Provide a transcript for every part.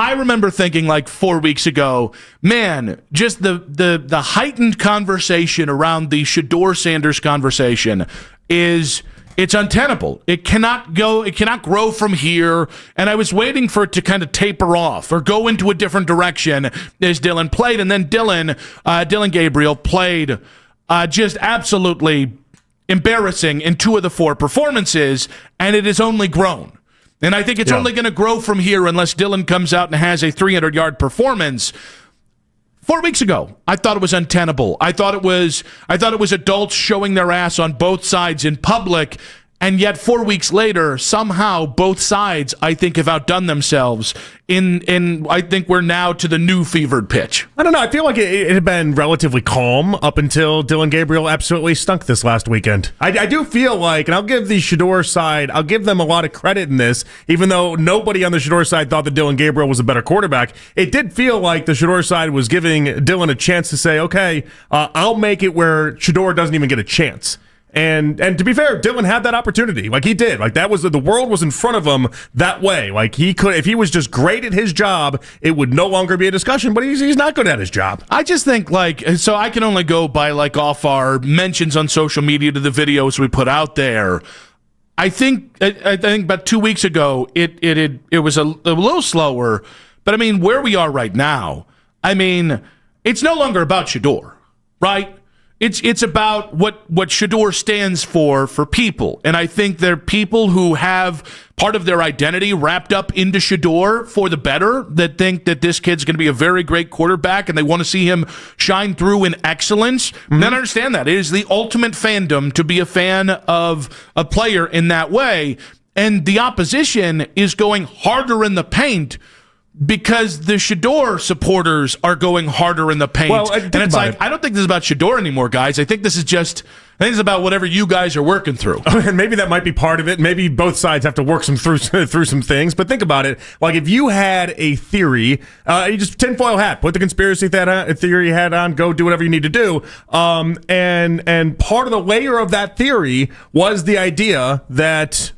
I remember thinking like 4 weeks ago, man, just the heightened conversation around the Shedeur Sanders conversation it's untenable. It cannot grow from here. And I was waiting for it to kind of taper off or go into a different direction as Dillon played. And then Dillon Gabriel played just absolutely embarrassing in 2 of the 4 performances, and it has only grown. And I think it's only going to grow from here unless Dillon comes out and has a 300-yard performance. 4 weeks ago, I thought it was untenable. I thought it was adults showing their ass on both sides in public, and yet 4 weeks later, somehow both sides, I think, have outdone themselves. I think we're now to the new fevered pitch. I don't know. I feel like it had been relatively calm up until Dillon Gabriel absolutely stunk this last weekend. I do feel like, and I'll give the Shedeur side, I'll give them a lot of credit in this, even though nobody on the Shedeur side thought that Dillon Gabriel was a better quarterback. It did feel like the Shedeur side was giving Dillon a chance to say, okay, I'll make it where Shedeur doesn't even get a chance. And to be fair, Dillon had that opportunity. Like, he did. Like, that was the world was in front of him that way. Like, he could, if he was just great at his job, it would no longer be a discussion, but he's not good at his job. I just think, so I can only go by, off our mentions on social media to the videos we put out there. I think about 2 weeks ago, it was a little slower, but I mean, where we are right now, I mean, it's no longer about Shedeur, right? It's about what Shedeur stands for people. And I think there are people who have part of their identity wrapped up into Shedeur for the better, that think that this kid's going to be a very great quarterback and they want to see him shine through in excellence. Mm-hmm. And I understand that. It is the ultimate fandom to be a fan of a player in that way. And the opposition is going harder in the paint because the Shedeur supporters are going harder in the paint. Well, and it's like, I don't think this is about Shedeur anymore, guys. I think this is about whatever you guys are working through. And maybe that might be part of it. Maybe both sides have to work through some things. But think about it. Like, if you had a theory, you just tinfoil hat, put the conspiracy theory hat on, go do whatever you need to do. And part of the layer of that theory was the idea that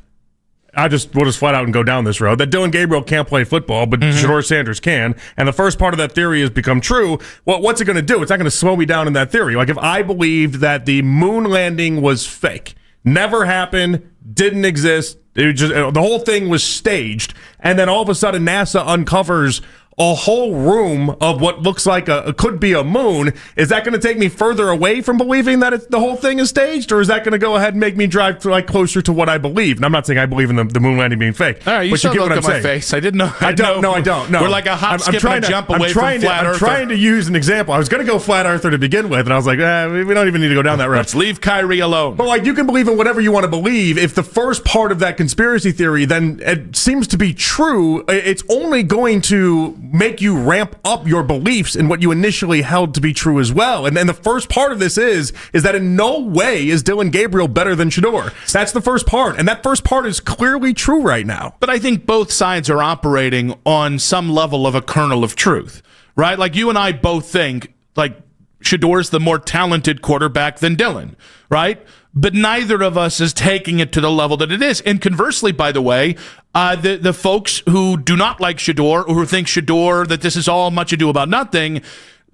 we'll just flat out and go down this road, that Dillon Gabriel can't play football, but Shadore Sanders can. And the first part of that theory has become true. Well, what's it going to do? It's not going to slow me down in that theory. Like, if I believed that the moon landing was fake, never happened, didn't exist, the whole thing was staged, and then all of a sudden NASA uncovers a whole room of what looks like could be a moon, is that going to take me further away from believing that the whole thing is staged, or is that going to go ahead and make me drive closer to what I believe? And I'm not saying I believe in the moon landing being fake. All right, you still look at my face. I didn't know. I don't. No. We're like a hop, skip, and a jump away from flat earther. I'm trying to use an example. I was going to go flat earther to begin with, and I was like, we don't even need to go down that road. Let's leave Kyrie alone. But you can believe in whatever you want to believe. If the first part of that conspiracy theory then it seems to be true, it's only going to make you ramp up your beliefs in what you initially held to be true as well. And then the first part of this is that in no way is Dillon Gabriel better than Shedeur. That's the first part. And that first part is clearly true right now. But I think both sides are operating on some level of a kernel of truth, right? Like, you and I both think, Shedeur's the more talented quarterback than Dillon, right? But neither of us is taking it to the level that it is. And conversely, by the way, the folks who do not like Shedeur, or who think Shedeur, that this is all much ado about nothing,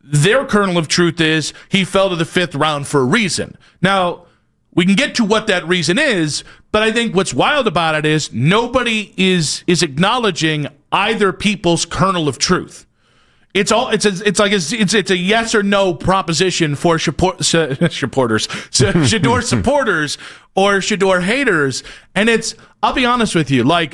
their kernel of truth is he fell to the 5th round for a reason. Now, we can get to what that reason is, but I think what's wild about it is nobody is acknowledging either people's kernel of truth. It's a yes or no proposition for Shedeur supporters or Shedeur haters. And I'll be honest with you, there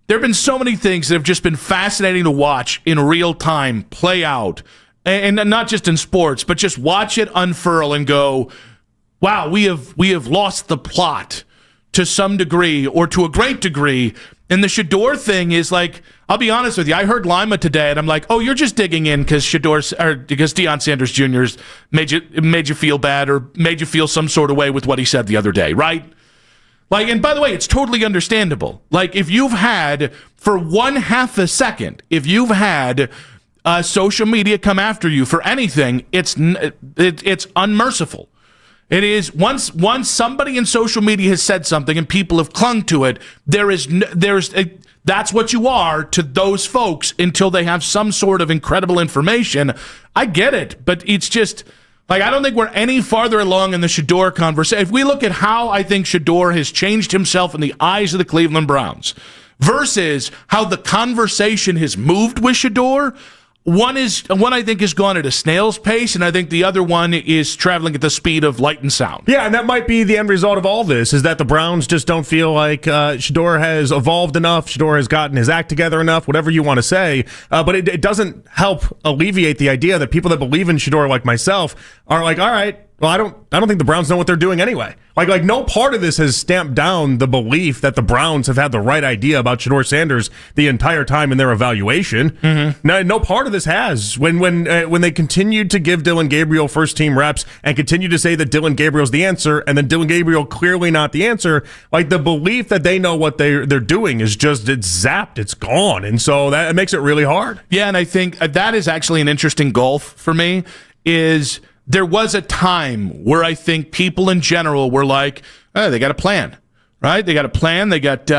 have been so many things that have just been fascinating to watch in real time play out. And not just in sports, but just watch it unfurl and go, wow, we have lost the plot to some degree or to a great degree. And the Shedeur thing is I'll be honest with you. I heard Lima today, and I'm like, oh, you're just digging in because Deion Sanders Jr. made you feel bad or made you feel some sort of way with what he said the other day, right? And by the way, it's totally understandable. If you've had, for 1/2 a second, if you've had social media come after you for anything, it's unmerciful. It is once somebody in social media has said something and people have clung to it, That's what you are to those folks until they have some sort of incredible information. I get it, but it's just like I don't think we're any farther along in the Shedeur conversation. If we look at how I think Shedeur has changed himself in the eyes of the Cleveland Browns versus how the conversation has moved with Shedeur, one I think has gone at a snail's pace, and I think the other one is traveling at the speed of light and sound. Yeah, and that might be the end result of all this, is that the Browns just don't feel like Shedeur has evolved enough, Shedeur has gotten his act together enough, whatever you want to say. But it doesn't help alleviate the idea that people that believe in Shedeur, like myself, are like, all right, well, I don't think the Browns know what they're doing anyway. Like no part of this has stamped down the belief that the Browns have had the right idea about Shedeur Sanders the entire time in their evaluation. Mm-hmm. No part of this has. When they continued to give Dillon Gabriel first team reps and continue to say that Dillon Gabriel's the answer, and then Dillon Gabriel clearly not the answer, like the belief that they know what they're doing is just, it's zapped, it's gone, and so that makes it really hard. Yeah, and I think that is actually an interesting gulf for me. Is there was a time where I think people in general were like, oh, they got a plan, right? They got a plan. They got 4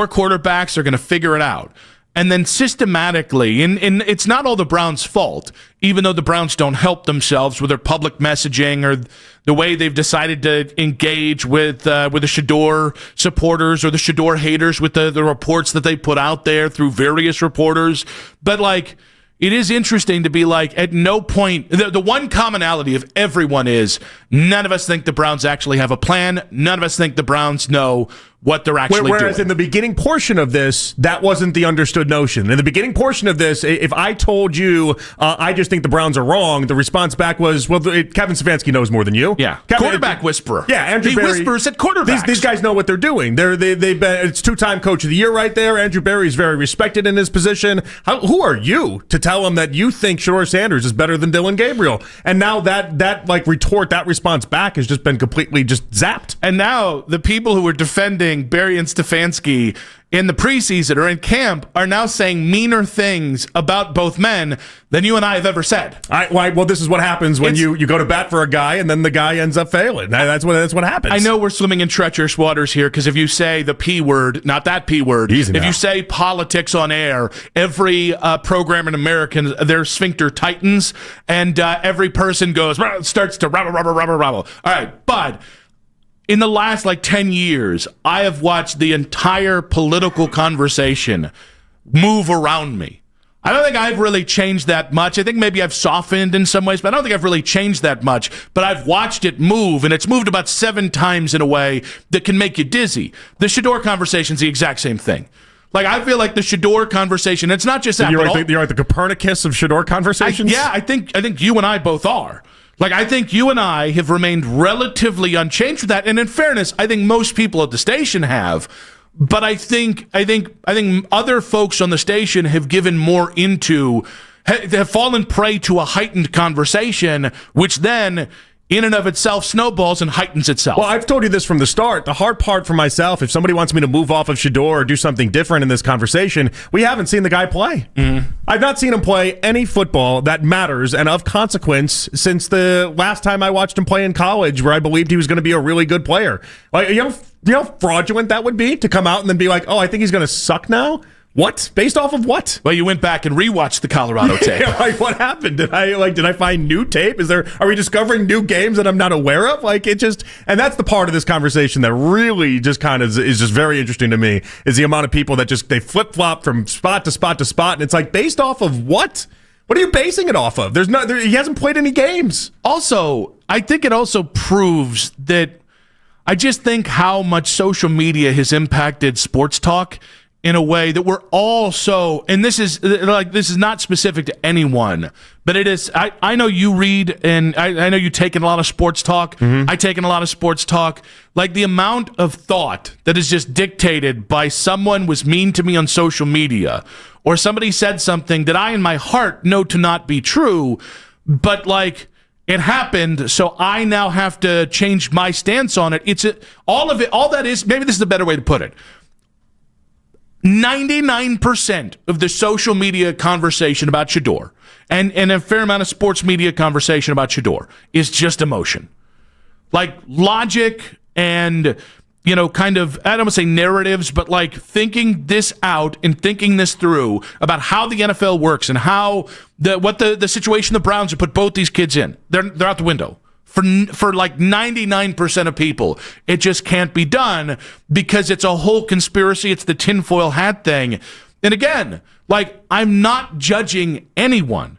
quarterbacks. They're going to figure it out. And then systematically, and it's not all the Browns' fault, even though the Browns don't help themselves with their public messaging or the way they've decided to engage with the Shedeur supporters or the Shedeur haters with the reports that they put out there through various reporters. But like, it is interesting to be like, at no point, the one commonality of everyone is none of us think the Browns actually have a plan. None of us think the Browns know what they're actually doing. Whereas in the beginning portion of this, that wasn't the understood notion. In the beginning portion of this, if I told you I just think the Browns are wrong, the response back was, well, Kevin Stefanski knows more than you. Yeah, quarterback whisperer. Yeah, Andrew Berry. He whispers at quarterbacks. These guys know what they're doing. They've been, it's 2-time coach of the year right there. Andrew Berry is very respected in his position. Who are you to tell him that you think Shedeur Sanders is better than Dillon Gabriel? And now that like retort, that response back has just been completely just zapped. And now the people who were defending Berry and Stefanski in the preseason or in camp are now saying meaner things about both men than you and I have ever said. Well, this is what happens when you go to bat for a guy and then the guy ends up failing. That's what happens. I know we're swimming in treacherous waters here because if you say the P word, not that P word, if you say politics on air, every program in America, their sphincter tightens and every person starts to rabble. All right, but in the last 10 years, I have watched the entire political conversation move around me. I don't think I've really changed that much. I think maybe I've softened in some ways, but I don't think I've really changed that much. But I've watched it move, and it's moved about 7 times in a way that can make you dizzy. The Shedeur conversation is the exact same thing. I feel like the Shedeur conversation, it's not just that. You're like the Copernicus of Shedeur conversations? I think you and I both are. I think you and I have remained relatively unchanged with that. And in fairness, I think most people at the station have. But I think other folks on the station have given more have fallen prey to a heightened conversation, which then in and of itself snowballs and heightens itself. Well, I've told you this from the start. The hard part for myself, if somebody wants me to move off of Shedeur or do something different in this conversation, we haven't seen the guy play. Mm-hmm. I've not seen him play any football that matters and of consequence since the last time I watched him play in college, where I believed he was going to be a really good player. You know how fraudulent that would be to come out and then be like, oh, I think he's going to suck now? What? Based off of what? Well, you went back and rewatched the Colorado tape. What happened? Did I find new tape? Are we discovering new games that I'm not aware of? And that's the part of this conversation that really just kind of is just very interesting to me, is the amount of people that they flip-flop from spot to spot to spot, and it's based off of what? What are you basing it off of? He hasn't played any games. Also, I think it also proves that I just think how much social media has impacted sports talk in a way that we're all so, and this is not specific to anyone, but it is. I know you read, and I know you take in a lot of sports talk. Mm-hmm. I take in a lot of sports talk. The amount of thought that is just dictated by someone was mean to me on social media, or somebody said something that I in my heart know to not be true, but it happened, so I now have to change my stance on it. All that is, maybe this is a better way to put it. 99% of the social media conversation about Shedeur and a fair amount of sports media conversation about Shedeur is just emotion. Logic and, kind of, I don't want to say narratives, but like thinking this out and thinking this through about how the NFL works and how the situation the Browns have put both these kids in. They're out the window. For like 99% of people, it just can't be done because it's a whole conspiracy. It's the tinfoil hat thing. And again, like, I'm not judging anyone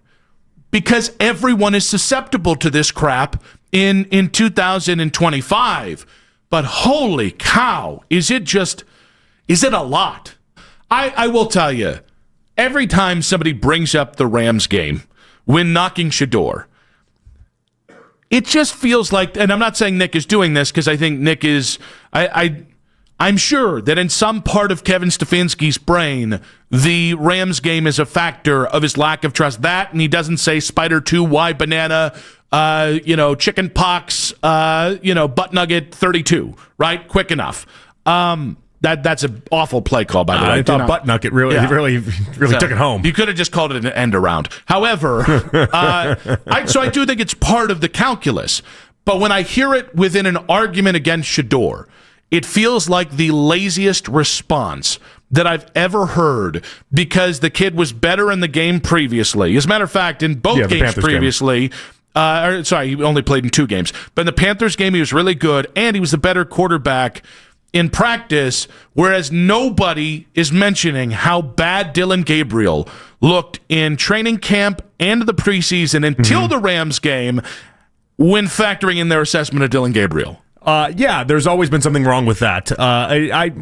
because everyone is susceptible to this crap in 2025. But holy cow, is it a lot? I will tell you, every time somebody brings up the Rams game when knocking Shedeur, it just feels like, and I'm not saying Nick is doing this because I think Nick is, I'm sure that in some part of Kevin Stefanski's brain, the Rams game is a factor of his lack of trust. That, and he doesn't say Spider 2, Y banana, chicken pox, butt nugget 32, right? Quick enough. That's an awful play call, by the way. I thought butt nugget really took it home. You could have just called it an end around. However, I do think it's part of the calculus. But when I hear it within an argument against Shedeur, it feels like the laziest response that I've ever heard because the kid was better in the game previously. As a matter of fact, in both games previously, he only played in 2 games. But in the Panthers game, he was really good, and he was the better quarterback in practice, whereas nobody is mentioning how bad Dillon Gabriel looked in training camp and the preseason until the Rams game when factoring in their assessment of Dillon Gabriel. There's always been something wrong with that.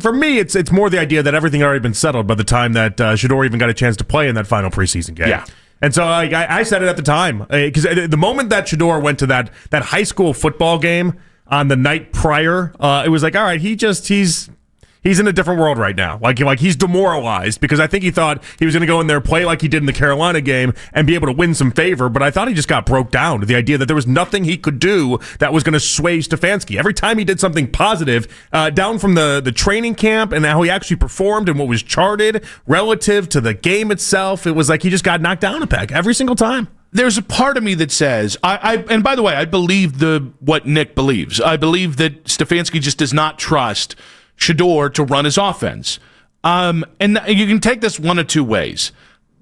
For me, it's more the idea that everything had already been settled by the time that Shedeur even got a chance to play in that final preseason game. Yeah. And so I said it at the time, because the moment that Shedeur went to that high school football game on the night prior, it was like, all right, he's in a different world right now. Like he's demoralized because I think he thought he was going to go in there, play like he did in the Carolina game, and be able to win some favor. But I thought he just got broke down to the idea that there was nothing he could do that was going to sway Stefanski. Every time he did something positive, down from the training camp and how he actually performed and what was charted relative to the game itself, it was like he just got knocked down a peg every single time. There's a part of me that says, and by the way, I believe what Nick believes. I believe that Stefanski just does not trust Shedeur to run his offense. And you can take this one of two ways.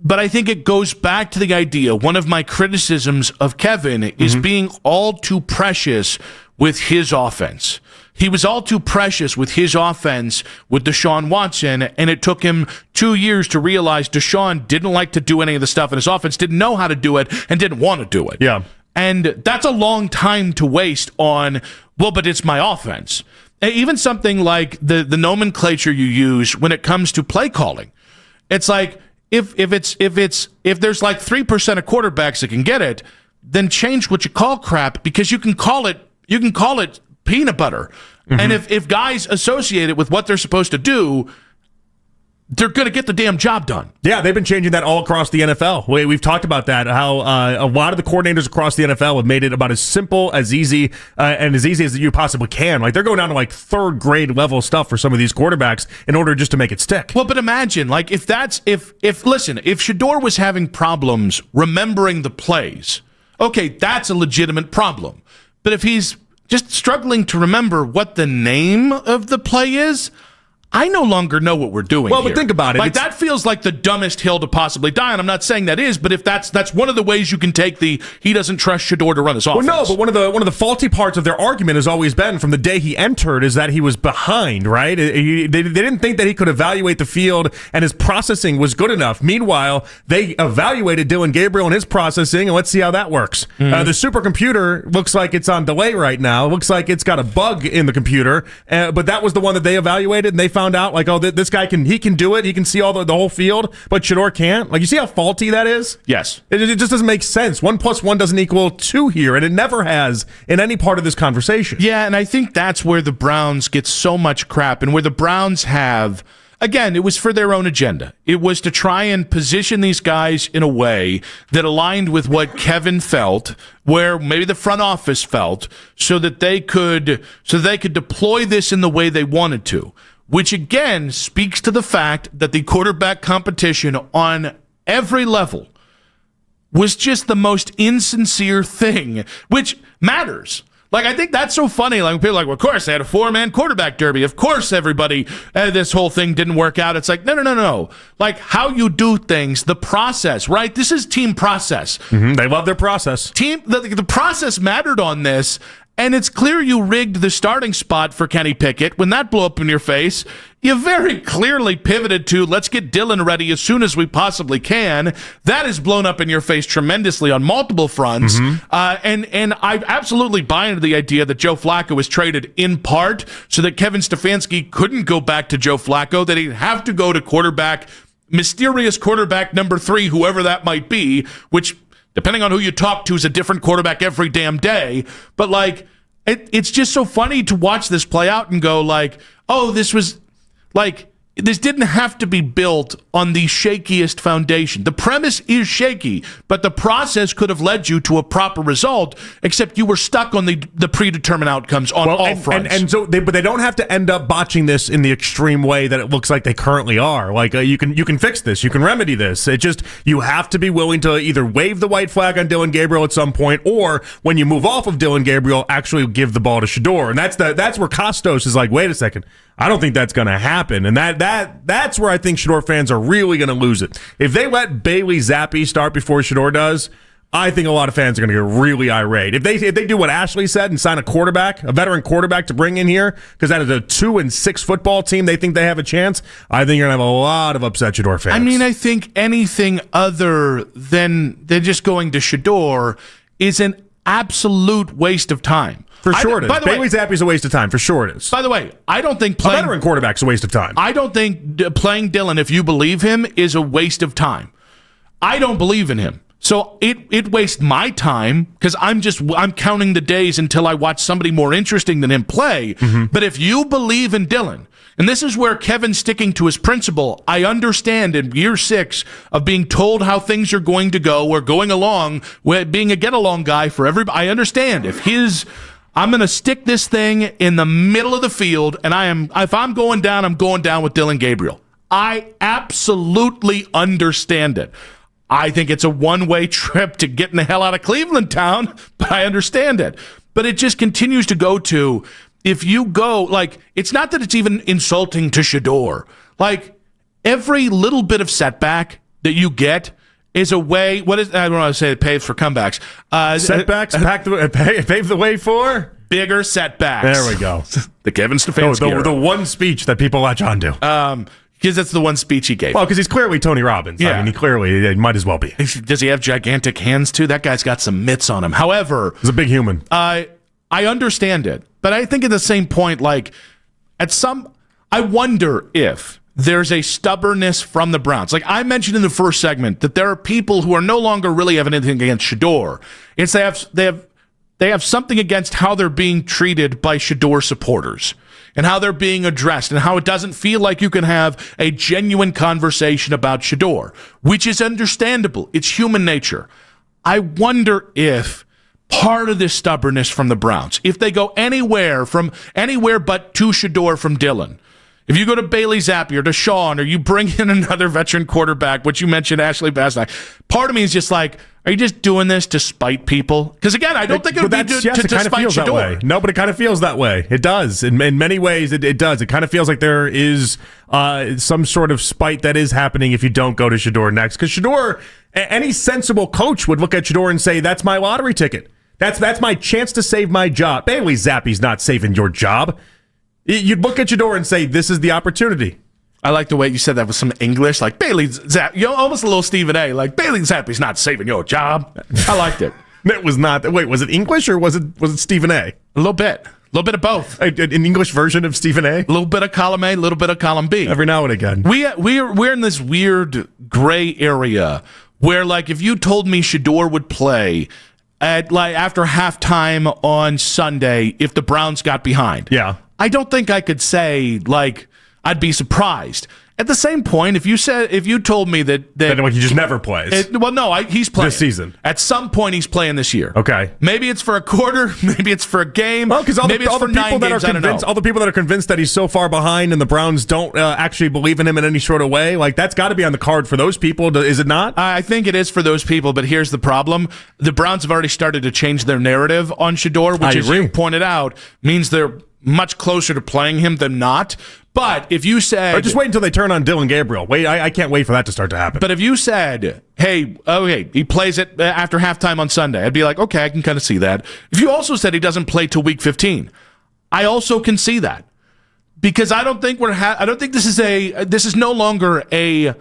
But I think it goes back to the idea, one of my criticisms of Kevin is being all too precious with his offense. He was all too precious with his offense with Deshaun Watson, and it took him 2 years to realize Deshaun didn't like to do any of the stuff in his offense, didn't know how to do it, and didn't want to do it. Yeah. And that's a long time to waste on, but it's my offense. Even something like the nomenclature you use when it comes to play calling. It's like if there's like 3% of quarterbacks that can get it, then change what you call crap because you can call it peanut butter. And if guys associate it with what they're supposed to do, they're going to get the damn job done. Yeah, they've been changing that all across the NFL. We've talked about that, how a lot of the coordinators across the NFL have made it about as simple, as easy, and as easy as you possibly can. Like, they're going down to like third grade level stuff for some of these quarterbacks in order just to make it stick. Well, but imagine, like, if Shedeur was having problems remembering the plays, okay, that's a legitimate problem. But if he's just struggling to remember what the name of the play is, I no longer know what we're doing. Well, here. but think about it. Like, that feels like the dumbest hill to possibly die on. I'm not saying that is, but if that's one of the ways you can take he doesn't trust Shedeur to run his offense. Well, no, but one of the faulty parts of their argument has always been from the day he entered is that he was behind, right? They didn't think that he could evaluate the field and his processing was good enough. Meanwhile, they evaluated Dillon Gabriel and his processing, and let's see how that works. The supercomputer looks like it's on delay right now. It looks like it's got a bug in the computer, but that was the one that they evaluated, and they found out, like, oh, this guy can do it. He can see all the whole field, but Shedeur can't. Like, you see how faulty that is? Yes. It just doesn't make sense. 1 + 1 doesn't equal 2 here, and it never has in any part of this conversation. Yeah, and I think that's where the Browns get so much crap, and where the Browns have, again, it was for their own agenda. It was to try and position these guys in a way that aligned with what Kevin felt, where maybe the front office felt, so that they could deploy this in the way they wanted to. Which, again, speaks to the fact that the quarterback competition on every level was just the most insincere thing, which matters. Like, I think that's so funny. Like, people are like, well, of course, they had a 4-man quarterback derby. Of course, everybody, this whole thing didn't work out. It's like, no. Like, how you do things, the process, right? This is team process. Mm-hmm. They love their process. The process mattered on this, and it's clear you rigged the starting spot for Kenny Pickett. When that blew up in your face, you very clearly pivoted to, let's get Dillon ready as soon as we possibly can. That has blown up in your face tremendously on multiple fronts. Mm-hmm. And I absolutely buy into the idea that Joe Flacco was traded in part so that Kevin Stefanski couldn't go back to Joe Flacco, that he'd have to go to mysterious quarterback number 3, whoever that might be, which, depending on who you talk to, is a different quarterback every damn day. But, like, it's just so funny to watch this play out and go, like, oh, this didn't have to be built on the shakiest foundation. The premise is shaky, but the process could have led you to a proper result, except you were stuck on the predetermined outcomes on all fronts. But they don't have to end up botching this in the extreme way that it looks like they currently are. Like, you can fix this. You can remedy this. It just, you have to be willing to either wave the white flag on Dillon Gabriel at some point, or when you move off of Dillon Gabriel, actually give the ball to Shedeur. And that's where Costos is like, wait a second, I don't think that's going to happen. And that's where I think Shedeur fans are really going to lose it. If they let Bailey Zappi start before Shedeur does, I think a lot of fans are going to get really irate. If they do what Ashley said and sign a veteran quarterback to bring in here, because that is a 2-6 football team, they think they have a chance, I think you're going to have a lot of upset Shedeur fans. I mean, I think anything other than just going to Shedeur is an absolute waste of time. For sure it is. Bailey Zappi's a waste of time. For sure it is. By the way, I don't think a veteran quarterback's a waste of time. I don't think playing Dillon, if you believe him, is a waste of time. I don't believe in him. So it wastes my time because I'm counting the days until I watch somebody more interesting than him play. Mm-hmm. But if you believe in Dillon, and this is where Kevin's sticking to his principle, I understand in year 6 of being told how things are going to go, or going along, being a get-along guy for everybody. I understand. I'm going to stick this thing in the middle of the field, and if I'm going down, I'm going down with Dillon Gabriel. I absolutely understand it. I think it's a one-way trip to getting the hell out of Cleveland town, but I understand it. But it just continues to go to, if you go, like, it's not that it's even insulting to Shedeur. Like, every little bit of setback that you get is a way, I don't want to say it paves for comebacks. Setbacks pave the way for bigger setbacks. There we go. The Kevin Stefanski. The one speech that people latch on to. Because that's the one speech he gave. Well, because he's clearly Tony Robbins. Yeah. I mean, he might as well be. Does he have gigantic hands, too? That guy's got some mitts on him. However, he's a big human. I understand it. But I think at the same point, like, I wonder if there's a stubbornness from the Browns. Like I mentioned in the first segment, that there are people who are no longer really having anything against Shedeur. It's they have something against how they're being treated by Shedeur supporters and how they're being addressed and how it doesn't feel like you can have a genuine conversation about Shedeur, which is understandable. It's human nature. I wonder if part of this stubbornness from the Browns, if they go anywhere but to Shedeur from Dillon, if you go to Bailey Zappi or to Sean, or you bring in another veteran quarterback, which you mentioned, Ashley Basnick, part of me is just like, are you just doing this to spite people? Because again, I don't think it would be to spite Shedeur. No, but it kind of feels that way. It does. In many ways, it does. It kind of feels like there is some sort of spite that is happening if you don't go to Shedeur next. Because Shedeur, any sensible coach would look at Shedeur and say, that's my lottery ticket. That's my chance to save my job. Bailey Zappi's not saving your job. You'd look at Shedeur and say, this is the opportunity. I like the way you said that with some English, like Bailey Zappi, almost a little Stephen A. Like Bailey Zappi's not saving your job. I liked it. It was not. Wait, was it English or was it Stephen A? A little bit of both. An English version of Stephen A. A little bit of column A, a little bit of column B. Every now and again. We're in this weird gray area where, like, if you told me Shedeur would play at after halftime on Sunday if the Browns got behind, yeah, I don't think I could say, like, I'd be surprised. At the same point, if you told me that like he just never plays. He's playing this season. At some point, he's playing this year. Okay, maybe it's for a quarter, maybe it's for a game. Well, because all the people that are convinced that he's so far behind, and the Browns don't actually believe in him in any sort of way, like that's got to be on the card for those people, is it not? I think it is for those people, but here's the problem: the Browns have already started to change their narrative on Shedeur, which, as you pointed out, means they're much closer to playing him than not. But if you said... Or just wait until they turn on Dillon Gabriel. Wait, I can't wait for that to start to happen. But if you said, hey, he plays it after halftime on Sunday, I'd be like, okay, I can kind of see that. If you also said he doesn't play till week 15, I also can see that. Because I don't think this is no longer a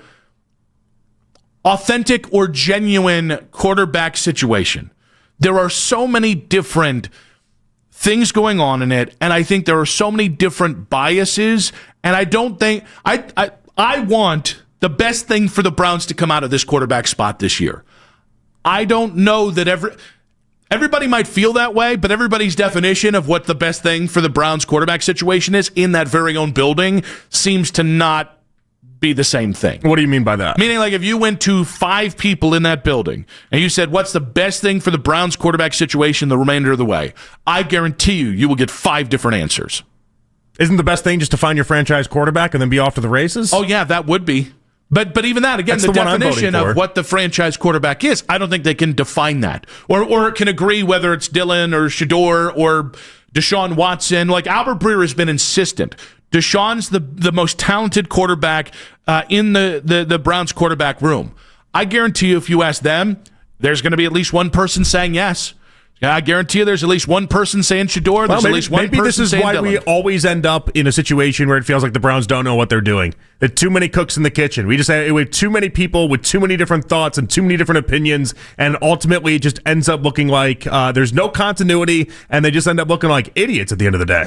authentic or genuine quarterback situation. There are so many different things going on in it, and I think there are so many different biases, and I don't think I want the best thing for the Browns to come out of this quarterback spot this year. I don't know that everybody might feel that way, but everybody's definition of what the best thing for the Browns quarterback situation is in that very own building seems to not be the same thing. What do you mean by that? Meaning, like, if you went to 5 people in that building and you said, what's the best thing for the Browns quarterback situation the remainder of the way? I guarantee you will get 5 different answers. Isn't the best thing just to find your franchise quarterback and then be off to the races? Oh, yeah, that would be. But even that, again, the definition of what the franchise quarterback is, I don't think they can define that. Or can agree whether it's Dillon or Shedeur or Deshaun Watson. Like, Albert Breer has been insistent. Deshaun's the most talented quarterback in the Browns quarterback room. I guarantee you, if you ask them, there's going to be at least one person saying yes. I guarantee you there's at least one person saying Shedeur. There's at least one person saying Dillon. Maybe this is why we always end up in a situation where it feels like the Browns don't know what they're doing. There are too many cooks in the kitchen. We have too many people with too many different thoughts and too many different opinions, and ultimately it just ends up looking like there's no continuity, and they just end up looking like idiots at the end of the day.